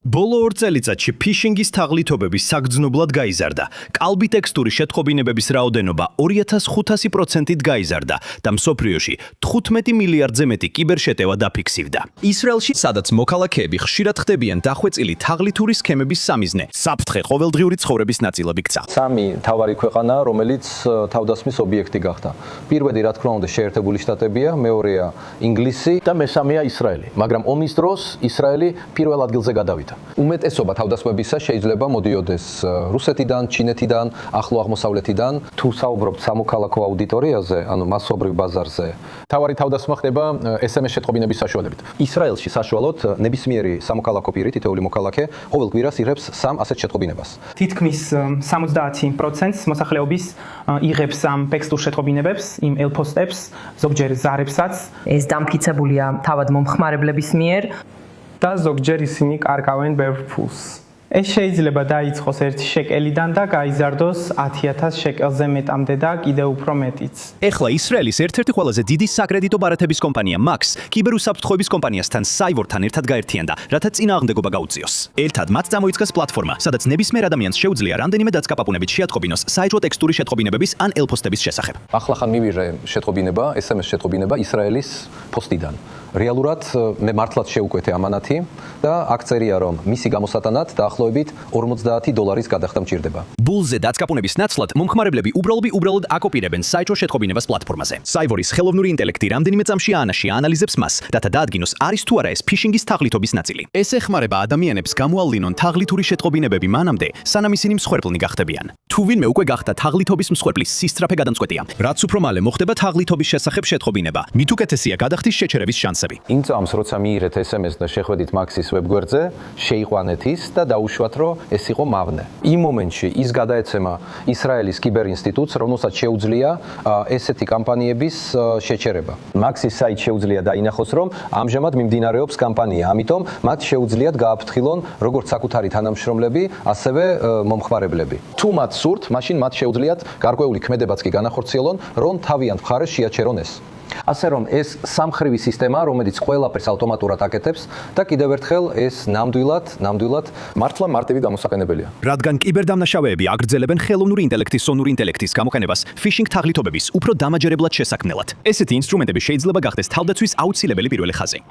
ბოლო 2 წელიწადში ფიშინგის თაღლითობები საგრძნობლად გაიზარდა. კალბი ტექსტური შეთხოვინებების რაოდენობა 2500%-ით გაიზარდა და მსოფლიოში 15 მილიარდზე მეტი კიბერშეტევა დაფიქსირდა. ისრაელში, სადაც მოქალაქეები ხშირად ხდებიან დახვეწილი თაღლითური სქემების სამიზნე, საფრთხე ყოველდღიური ცხოვრების ნაწილები გცა. სამი მთავარი ქვეყანა, რომელიც თავდასხმის ობიექტი გახდა. პირველი, რა თქმა უნდა, შეერთებული შტატებია, მეორეა ინგლისი და მესამეა ისრაელი. მაგრამ ომის დროს ისრაელი პირველ ადგილზე გადავიდა. უმეტესობა თავდასხმებისა შეიძლება მოდიოდეს რუსეთიდან, ჩინეთიდან, ახლო აღმოსავლეთიდან. თუ საუბრობთ სამოქალაქო აუდიტორიაზე, ანუ მასობრივ ბაზარზე, თავარი თავდასხმა ხდება SMS შეტყობინების საშუალებით. ისრაელში საშუალოდ ნებისმიერი სამოქალაქო პირი, თითოეული მოქალაქე, ყოველ კვირას იღებს 3 ასეთ შეტყობინებას. თითქმის 70%-ს მოსახლეობის იღებს ამ ტექსტურ შეტყობინებებს, იმ ელფოსტებს, ზოგჯერ ზარებსაც. ეს დამტკიცებულია თავად მომხმარებლების მიერ და ზოგჯერ ისინი კარგავენ ბევრ ფულს. ეს შეიძლება დაიწყოს 1 შეკელიდან და გაიზარდოს 10,000 შეკელზე მეტამდე და კიდევ უფრო მეტიც. ეხლა ისრაელის ერთ-ერთი ყველაზე დიდი საკრედიტო ბარათების კომპანია Max კიბერუსაფრთხოების კომპანიასთან Cyborg-თან ერთად გაერთიანდა, რათა წინააღმდეგობა გაუწიოს. ერთად მათ წამოიწყეს პლატფორმა, სადაც ნებისმიერ ადამიანს შეუძლია რამდენიმე დაცკაპაპუნებით შეატყობინოს საეჭვო ტექსტური შეტყობინებების ან ელფოსტების შესახებ. ახლახან მივიღე შეტყობინება, SMS შეტყობინება ისრაელის პოსტიდან. რეალურად მე მართლაც შევუკვეთე ამანათი და აქ წერია, რომ მისი გამოსატანად დაახლოებით $40 გადახდა მჭირდება. ბულზე დაცკაპუნების ნაცვლად მომხმარებლები უბრალოდ აკოპირებენ საეჭვო შეტყობინებას პლატფორმაზე. Cyborg-ის ხელოვნური ინტელექტი რამდენიმე წამში აანაში აანალიზებს მას, რათა დაადგინოს არის თუ არა ეს ფიშინგის თაღლითობის ნაწილი. ეს ეხმარება ადამიანებს გამოავლინონ თაღლითური შეტყობინებები მანამდე, სანამ ისინი მსხვერპლნი გახდებიან. თუ ვინმე უკვე გახდა თაღლითობის მსხვერპლის სისწრაფე გადამწყვეტია, რაც უფრო მალე მოხდება თაღლითობის შესახებ შეთხოვინება, მით უკეთესია გადახდის შეჩერების შანსები. იმ წამს, როცა მიიღეთ SMS და შეხვედით Max-ის ვებგვერდზე, შეიყვანეთ ის და დაუშვათ, რომ ეს იყო მავნე. იმ მომენტში ის გადაეცემა ისრაელის კიბერ ინსტიტუტს, რომელსაც შეუძლია ესეთი კამპანიების შეჩერება. Max-ის საიტ შეუძლია დაინახოს, რომ ამჟამად მიმდინარეობს კამპანია, ამიტომ მათ შეუძლიათ გააფრთხილონ როგორც საკუთარი თანამშრომლები, ასევე მომხმარებლები. თუ მათ სურთ, მაშინ მათ შეუძლიათ გარკვეული ქმედებაც კი განახორციელონ, რომ თავიანთ მხარეს შეაჩერონ ეს. ასე რომ ეს სამხრივი სისტემა, რომელიც ყველაფერს ავტომატურად აკეთებს და კიდევ ერთხელ ეს ნამდვილად მართლა მარტივი გამოსაყენებელია. რადგან კიბერდამნაშავეები აგრძელებენ ხელოვნური ინტელექტის სონური ინტელექტის გამოყენებას ფიშინგ თაღლითობების უფრო დამაჯერებლად შესაქმნელად. ესეთი ინსტრუმენტები შეიძლება გახდეს თავდაცვის აუცილებელი პირველი ხაზი.